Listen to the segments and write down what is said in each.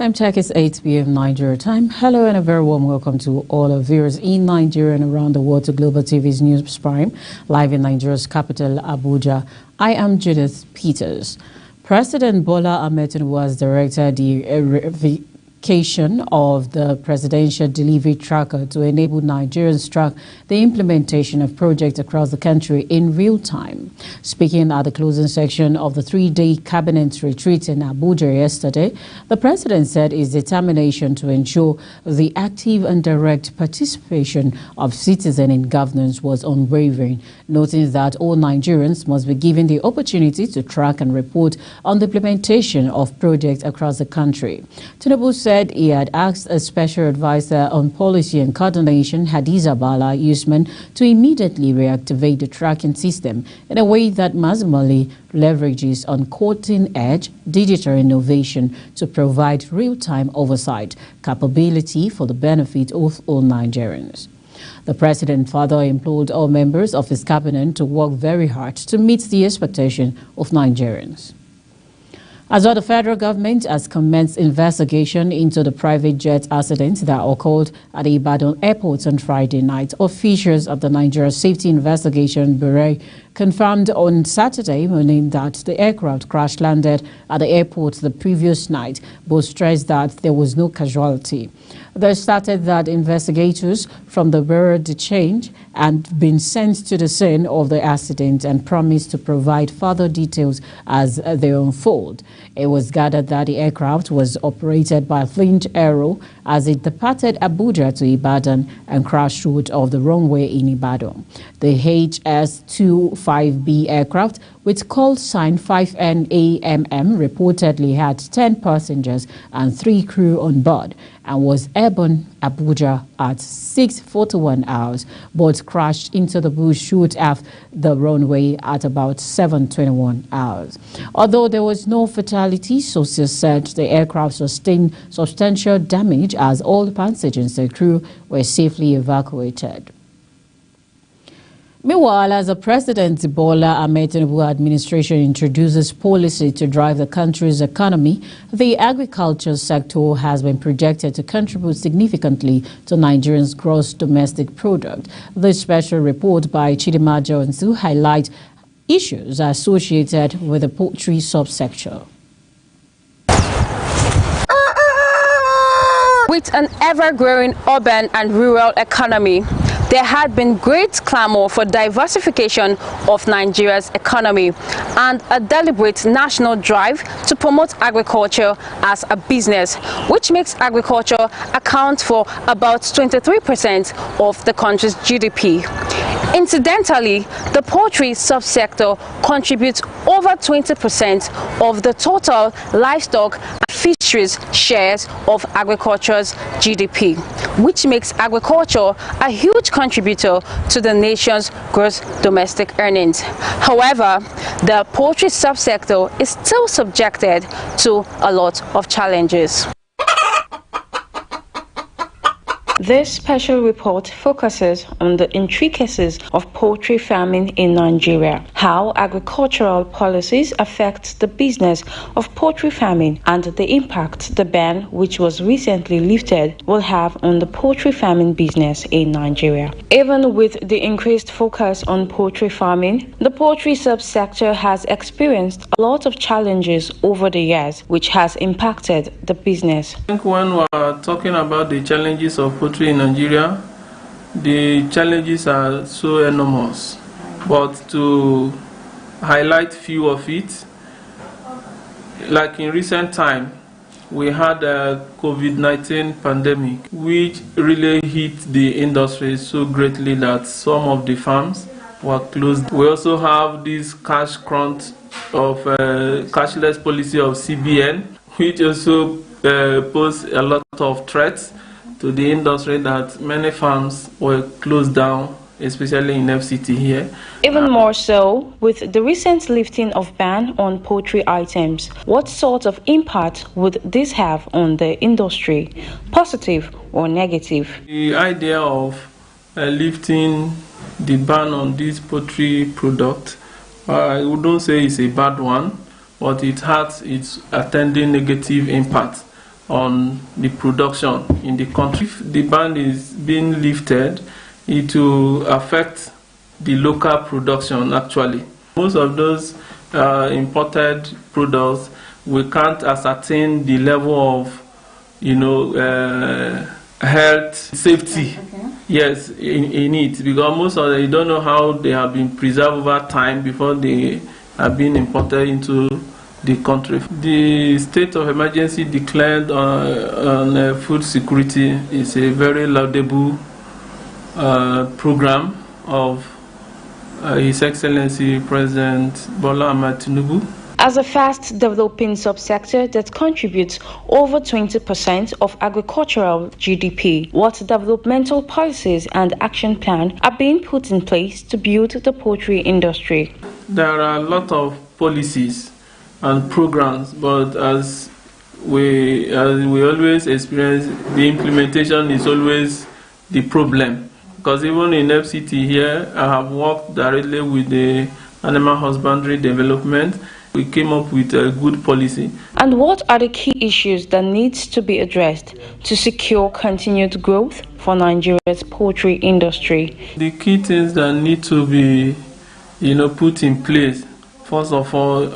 Time check is 8 p.m. Nigeria time. Hello and a very warm welcome to all our viewers in Nigeria and around the world to Global TV's News Prime, live in Nigeria's capital, Abuja. I am Judith Peters. President Bola Ahmed Tinubu has directed the revocation of the presidential delivery tracker to enable Nigerians to track the implementation of projects across the country in real time. Speaking at the closing section of the three-day cabinet retreat in Abuja yesterday, the president said his determination to ensure the active and direct participation of citizens in governance was unwavering, noting that all Nigerians must be given the opportunity to track and report on the implementation of projects across the country. Tinubu said he had asked a special advisor on policy and coordination, Hadiza Bala Usman, to immediately reactivate the tracking system in a way that maximally leverages on cutting-edge digital innovation to provide real-time oversight capability for the benefit of all Nigerians. The president further implored all members of his cabinet to work very hard to meet the expectation of Nigerians. As well, the federal government has commenced investigation into the private jet accident that occurred at the Ibadan airport on Friday night. Officials of the Nigeria Safety Investigation Bureau confirmed on Saturday morning that the aircraft crash-landed at the airport the previous night, but stressed that there was no casualty. They stated that investigators from the Bureau de Change had been sent to the scene of the accident and promised to provide further details as they unfold. It was gathered that the aircraft was operated by Flint Aero as it departed Abuja to Ibadan and crashed short of the runway in Ibadan. The HS-25B aircraft, with call sign 5NAMM, reportedly had 10 passengers and 3 crew on board and was airborne Abuja at 6:41 hours, but crashed into the bush short off the runway at about 7:21 hours. Although there was no fatality, sources said the aircraft sustained substantial damage as all the passengers and crew were safely evacuated. Meanwhile, as the President Bola Ahmed Tinubu administration introduces policy to drive the country's economy, the agriculture sector has been projected to contribute significantly to Nigeria's gross domestic product. This special report by Chidima Johnson highlights issues associated with the poultry subsector. With an ever-growing urban and rural economy, there had been great clamor for diversification of Nigeria's economy and a deliberate national drive to promote agriculture as a business, which makes agriculture account for about 23% of the country's GDP. Incidentally, the poultry subsector contributes over 20% of the total livestock and fisheries shares of agriculture's GDP, which makes agriculture a huge contributor to the nation's gross domestic earnings. However, the poultry subsector is still subjected to a lot of challenges. This special report focuses on the intricacies of poultry farming in Nigeria, how agricultural policies affect the business of poultry farming, and the impact the ban, which was recently lifted, will have on the poultry farming business in Nigeria. Even with the increased focus on poultry farming, the poultry subsector has experienced a lot of challenges over the years, which has impacted the business. I think when we are talking about the challenges of poultry in Nigeria, the challenges are so enormous, but to highlight few of it, like in recent time, we had a COVID-19 pandemic, which really hit the industry so greatly that some of the farms were closed. We also have this cash crunch of cashless policy of CBN, which also posed a lot of threats to the industry, that many farms were closed down, especially in FCT here. Even more so, with the recent lifting of ban on poultry items, what sort of impact would this have on the industry, positive or negative? The idea of lifting the ban on this poultry product, I wouldn't say it's a bad one, but it has its attending negative impact. on the production in the country. If the ban is being lifted, it will affect the local production actually. Most of those imported products, we can't ascertain the level of, health safety. Okay. Yes, in it, because most of them, you don't know how they have been preserved over time before they have been imported into the country. The state of emergency declared on food security is a very laudable program of His Excellency President Bola Ahmed Tinubu. As a fast-developing subsector that contributes over 20% of agricultural GDP, what developmental policies and action plan are being put in place to build the poultry industry? There are a lot of policies and programs, but as we always experience, the implementation is always the problem. Because even in FCT here, I have worked directly with the Animal Husbandry Development. We came up with a good policy. And what are the key issues that needs to be addressed to secure continued growth for Nigeria's poultry industry? The key things that need to be, put in place. First of all,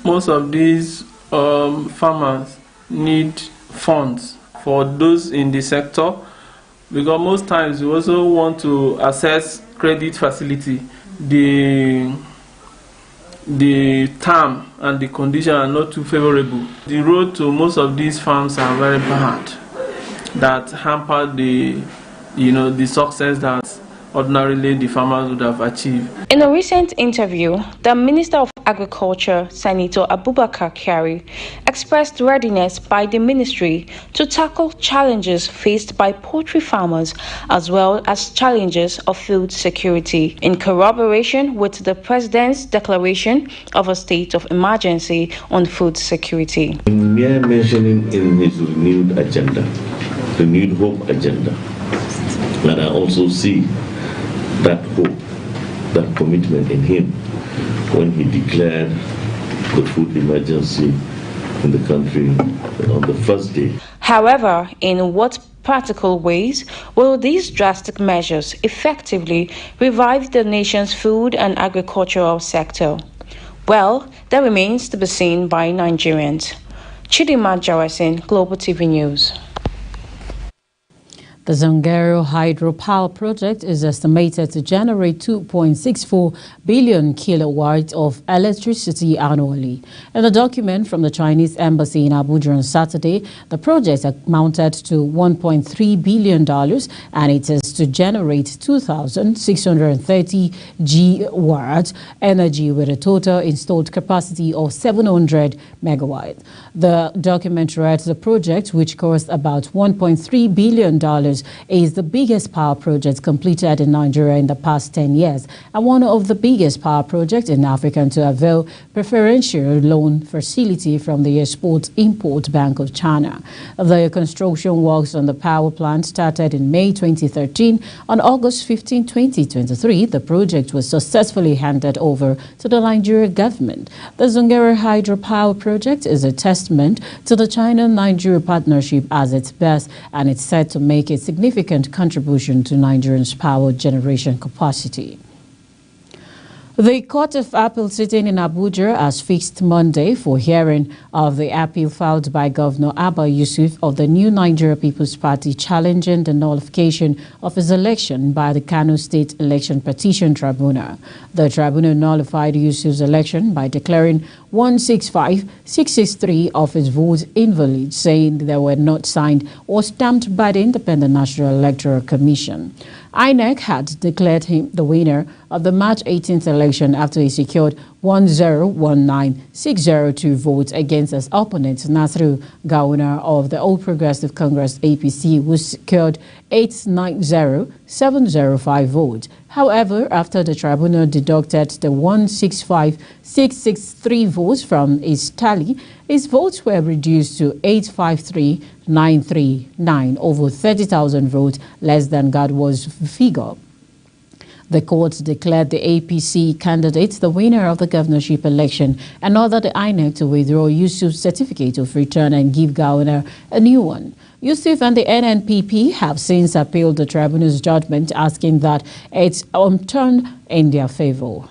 most of these farmers need funds for those in the sector, because most times we also want to access credit facility. The term and the condition are not too favorable. The road to most of these farms are very bad, that hamper the success that ordinarily the farmers would have achieved. In a recent interview, the Minister of Agriculture, Senator Abubakar Kyari, expressed readiness by the ministry to tackle challenges faced by poultry farmers as well as challenges of food security, in corroboration with the President's declaration of a state of emergency on food security. In mere mentioning in his renewed agenda, renewed hope agenda, and I also see that hope, that commitment in him when he declared the food emergency in the country on the first day. However, in what practical ways will these drastic measures effectively revive the nation's food and agricultural sector? Well, that remains to be seen by Nigerians. Chidima Jawasin, Global TV News. The Zungeru hydropower project is estimated to generate 2.64 billion kilowatts of electricity annually. In a document from the Chinese embassy in Abuja on Saturday, the project amounted to $1.3 billion and it is to generate 2,630 gigawatts energy with a total installed capacity of 700 megawatts. The document reads the project, which cost about $1.3 billion, is the biggest power project completed in Nigeria in the past 10 years and one of the biggest power projects in Africa to avail preferential loan facility from the Export-Import Bank of China. The construction works on the power plant started in May 2013. On August 15, 2023, the project was successfully handed over to the Nigerian government. The Zungeru hydropower project is a testament to the China-Nigeria partnership as its best, and it's set to make a significant contribution to Nigeria's power generation capacity. The Court of Appeal sitting in Abuja has fixed Monday for hearing of the appeal filed by Governor Abba Yusuf of the New Nigeria People's Party challenging the nullification of his election by the Kano State Election Petition Tribunal. The tribunal nullified Yusuf's election by declaring 165,663 of his votes invalid, saying they were not signed or stamped by the Independent National Electoral Commission. INEC had declared him the winner of the March 18th election after he secured 1019602 votes against his opponent, Nasru Gawuna of the All Progressive Congress APC, who secured 890705 votes. However, after the tribunal deducted the 165,663 votes from his tally, his votes were reduced to 853,939, over 30,000 votes less than Gadwa's figure. The court declared the APC candidate the winner of the governorship election and ordered the INEC to withdraw Yusuf's certificate of return and give Gowner a new one. Yusuf and the NNPP have since appealed the tribunal's judgment, asking that it's overturned in their favor.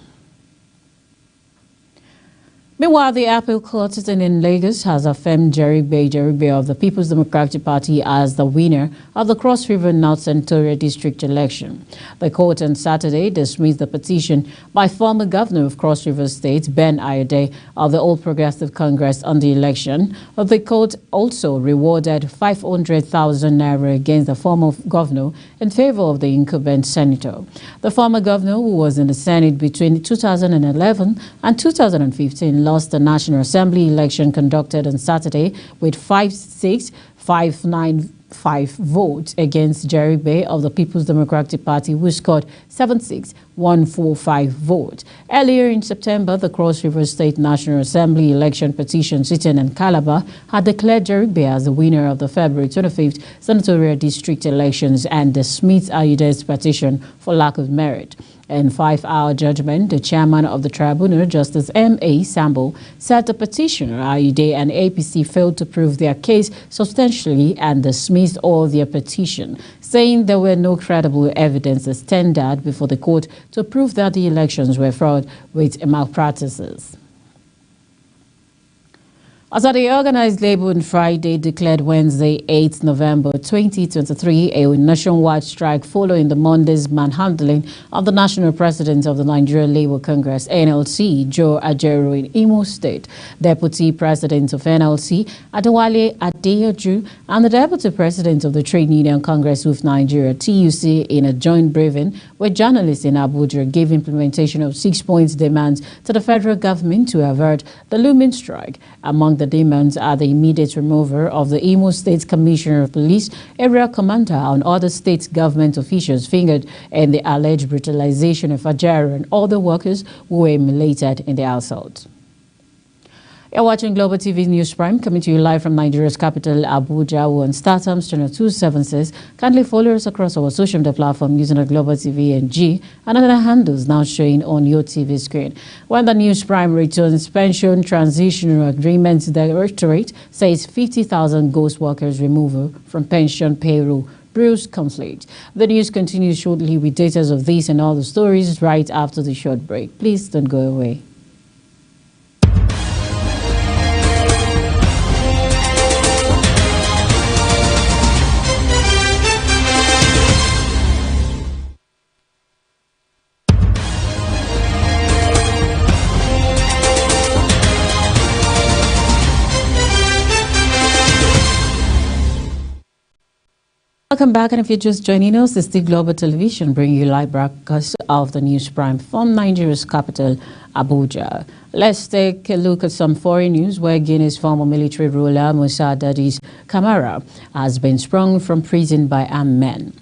Meanwhile, the appeal court sitting in Lagos has affirmed Jerry Bay of the People's Democratic Party as the winner of the Cross River North Senatorial District election. The court on Saturday dismissed the petition by former governor of Cross River State, Ben Ayode, of the All Progressive Congress on the election. The court also rewarded 500,000 naira against the former governor in favor of the incumbent senator. The former governor, who was in the Senate between 2011 and 2015, lost the National Assembly election conducted on Saturday with 56,595 votes against Jerry Bay of the People's Democratic Party, who scored 76,145 votes. Earlier in September, the Cross River State National Assembly election petition sitting in Calabar had declared Jerry Bay as the winner of the February 25th senatorial district elections and dismissed Ayode's petition for lack of merit. In 5-hour judgment, the chairman of the tribunal, Justice M.A. Sambo, said the petitioner, Ayode and APC, failed to prove their case substantially and dismissed all their petition, saying there were no credible evidences tendered before the court to prove that the elections were fraud with malpractices. As the organized labor on Friday declared Wednesday, 8 November 2023, a nationwide strike following the Monday's manhandling of the national president of the Nigeria Labour Congress, NLC, Joe Ajaero, in Imo State. Deputy President of NLC, Adewale Adeyoju, and the Deputy President of the Trade Union Congress of Nigeria, TUC, in a joint briefing with journalists in Abuja, gave implementation of 6-point demands to the federal government to avert the looming strike. Among the demands are the immediate removal of the Imo State Commissioner of Police, area commander, and other state government officials fingered in the alleged brutalization of Ajaero and other workers who were immolated in the assault. You're watching Global TV News Prime, coming to you live from Nigeria's capital, Abuja. We're on StarTimes channel 276. Kindly follow us across our social media platform using the Global TV NG and other handles now showing on your TV screen. When the News Prime returns, Pension Transitional Agreements Directorate says 50,000 ghost workers removal from pension payroll brews conflict. The news continues shortly with details of these and other stories right after the short break. Please don't go away. Welcome back, and if you're just joining us, it's the Global Television bringing you live broadcast of the News Prime from Nigeria's capital, Abuja. Let's take a look at some foreign news where Guinea's former military ruler, Musa Dadis Camara, has been sprung from prison by armed men.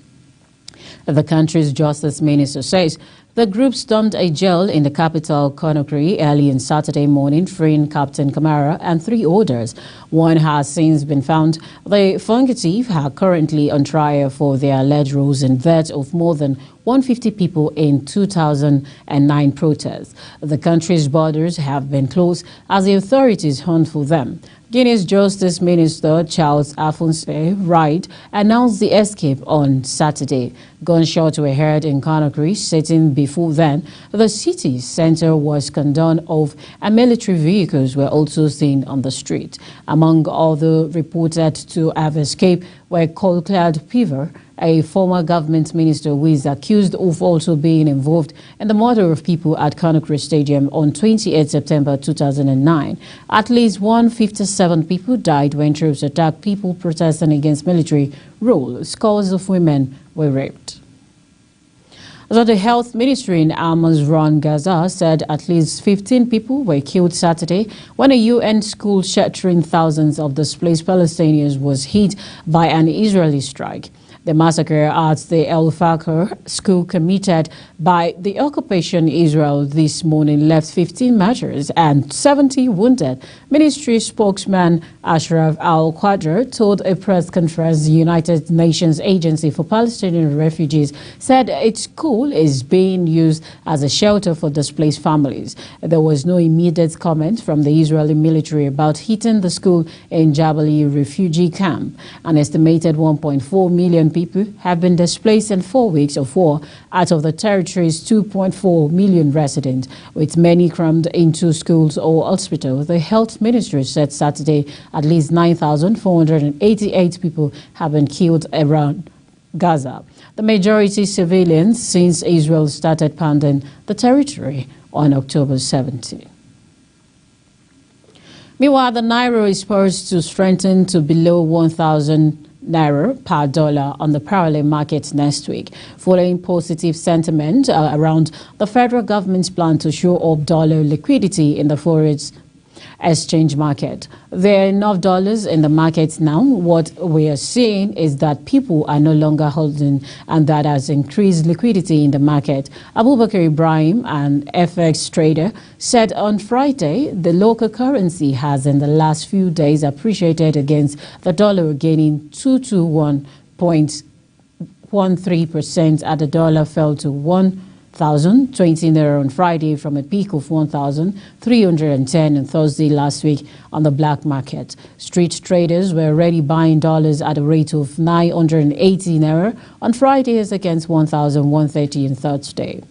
The country's justice minister says the group stormed a jail in the capital, Conakry, early on Saturday morning, freeing Captain Camara and 3 others. One has since been found. The fugitives are currently on trial for their alleged roles in death of more than 150 people in 2009 protests. The country's borders have been closed as the authorities hunt for them. Guinea's Justice Minister Charles Afonso Wright announced the escape on Saturday. Gunshots were heard in Conakry. Sitting before then, the city's center was cordoned off and military vehicles were also seen on the street. Among other reported to have escaped were Colclad Piver, a former government minister who is accused of also being involved in the murder of people at Conakry Stadium on 28 September 2009. At least 157 people died when troops attacked people protesting against military rule. Scores of women were raped. So the health ministry in Amazon, Gaza, said at least 15 people were killed Saturday when a UN school sheltering thousands of displaced Palestinians was hit by an Israeli strike. The massacre at the El Fakr school committed by the occupation Israel this morning left 15 martyrs and 70 wounded. Ministry spokesman Ashraf Al-Qadr told a press conference the United Nations Agency for Palestinian Refugees said its school is being used as a shelter for displaced families. There was no immediate comment from the Israeli military about hitting the school in Jabali refugee camp. An estimated 1.4 million people have been displaced in 4 weeks of war out of the territory's 2.4 million residents, with many crammed into schools or hospitals. The health ministry said Saturday at least 9,488 people have been killed around Gaza, the majority civilians, since Israel started pounding the territory on October 17. Meanwhile, the Naira is poised to strengthen to below 1,000 Naira per dollar on the parallel market next week, following positive sentiment around the federal government's plan to shore up dollar liquidity in the forex exchange market. There are enough dollars in the market now. What we are seeing is that people are no longer holding, and that has increased liquidity in the market. Abubakar Ibrahim, an FX trader, said on Friday the local currency has in the last few days appreciated against the dollar, gaining 221.13% as the dollar fell to 1,020 Naira on Friday from a peak of 1,310 on Thursday last week on the black market. Street traders were already buying dollars at a rate of 980 Naira on Fridays against 1,130 on Thursday.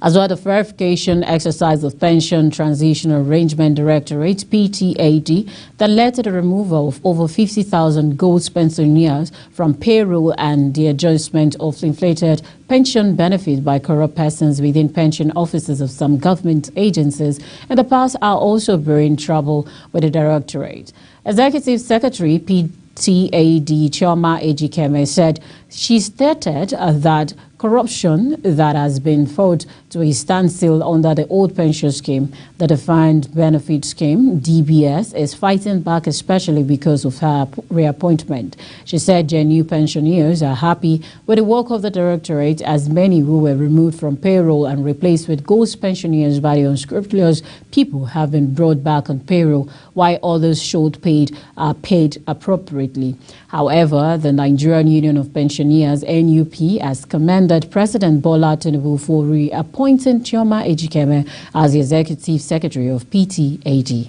As well, the verification exercise of Pension Transition Arrangement Directorate, PTAD, that led to the removal of over 50,000 gold pensioners from payroll and the adjustment of inflated pension benefits by corrupt persons within pension offices of some government agencies in the past are also bearing trouble with the Directorate. Executive Secretary PTAD Chioma Ejikeme said she stated that corruption that has been fought to a standstill under the old pension scheme, the Defined Benefit Scheme, DBS, is fighting back, especially because of her reappointment. She said genuine pensioners are happy with the work of the Directorate, as many who were removed from payroll and replaced with ghost pensioners by the unscrupulous people have been brought back on payroll, while others short paid are paid appropriately. However, the Nigerian Union of Pensioners, NUP, has commended President Bola Tinubu for reappointing Chioma Ejikeme as the Executive Secretary of PTAD.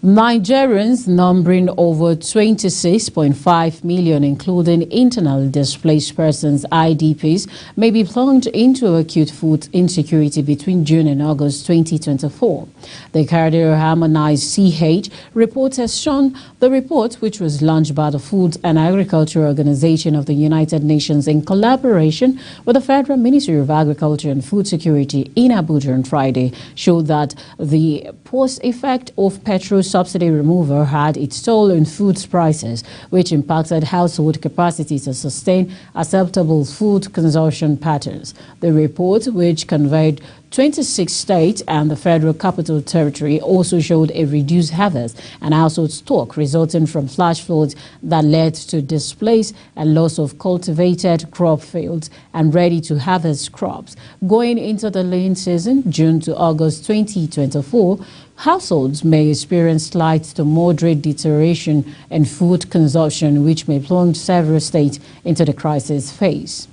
Nigerians numbering over 26.5 million, including internally displaced persons, IDPs, may be plunged into acute food insecurity between June and August 2024. The Cardio Harmonized CH report has shown. The report, which was launched by the Food and Agriculture Organization of the United Nations in collaboration with the Federal Ministry of Agriculture and Food Security in Abuja on Friday, showed that the post-effect of petrol subsidy removal had its toll on food prices, which impacted household capacity to sustain acceptable food consumption patterns. The report, which conveyed 26 states and the Federal Capital Territory, also showed a reduced harvest and household stock resulting from flash floods that led to displace and loss of cultivated crop fields and ready-to-harvest crops. Going into the lean season, June to August 2024, households may experience slight to moderate deterioration in food consumption, which may plunge several states into the crisis phase.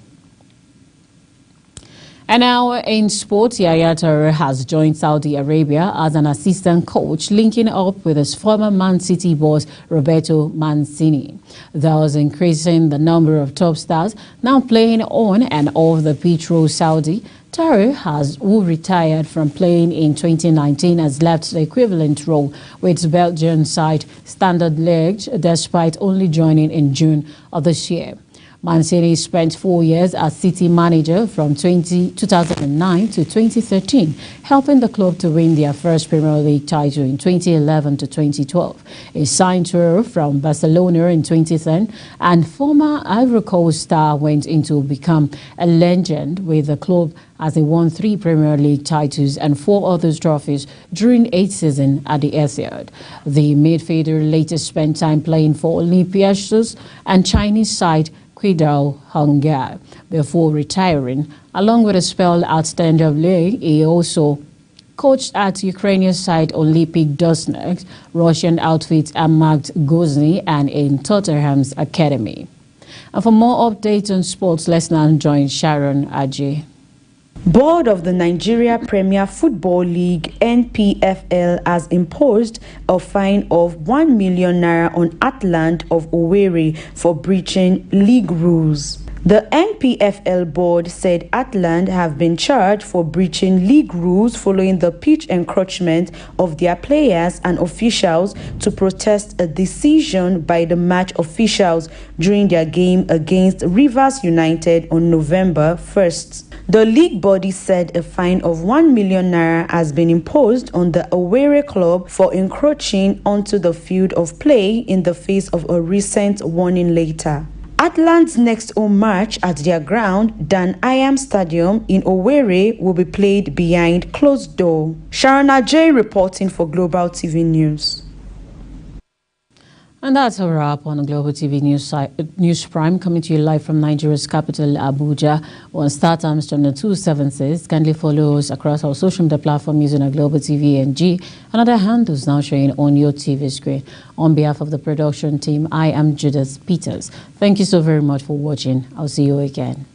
And now in sports, Yaya Toure has joined Saudi Arabia as an assistant coach, linking up with his former Man City boss Roberto Mancini, thus increasing the number of top stars now playing on and off the pitch. Saudi Toure, who retired from playing in 2019, has left the equivalent role with Belgian side Standard Liège, despite only joining in June of this year. Mancini spent 4 years as City manager from 2009 to 2013, helping the club to win their first Premier League title in 2011 to 2012. He signed tour from Barcelona in 2010, and former Ivory Coast star went into become a legend with the club as he won 3 Premier League titles and 4 other trophies during 8 seasons at the Etihad. The midfielder later spent time playing for Olympiacos and Chinese side Qidao Hongyang before retiring. Along with a spell at Standard Liège, he also coached at Ukrainian side Olympic Donetsk, Russian outfit Amak Grozny, and in Tottenham's academy. And for more updates on sports, let's now join Sharon Aji. Board of the Nigeria Premier Football League (NPFL) has imposed a fine of 1 million naira on Atland of Owerri for breaching league rules. The NPFL board said Atland have been charged for breaching league rules following the pitch encroachment of their players and officials to protest a decision by the match officials during their game against Rivers United on November 1st. The league body said a fine of 1 million naira has been imposed on the Owerri club for encroaching onto the field of play in the face of a recent warning letter. Atland's next home match at their ground, Dan Ayam Stadium in Owerri, will be played behind closed door. Sharana J reporting for Global TV News. And that's a wrap on the Global TV News Prime, coming to you live from Nigeria's capital, Abuja. On Star Times channel 276. Kindly follow us across our social media platform using our Global TV NG and other handles now showing on your TV screen. On behalf of the production team, I am Judith Peters. Thank you so very much for watching. I'll see you again.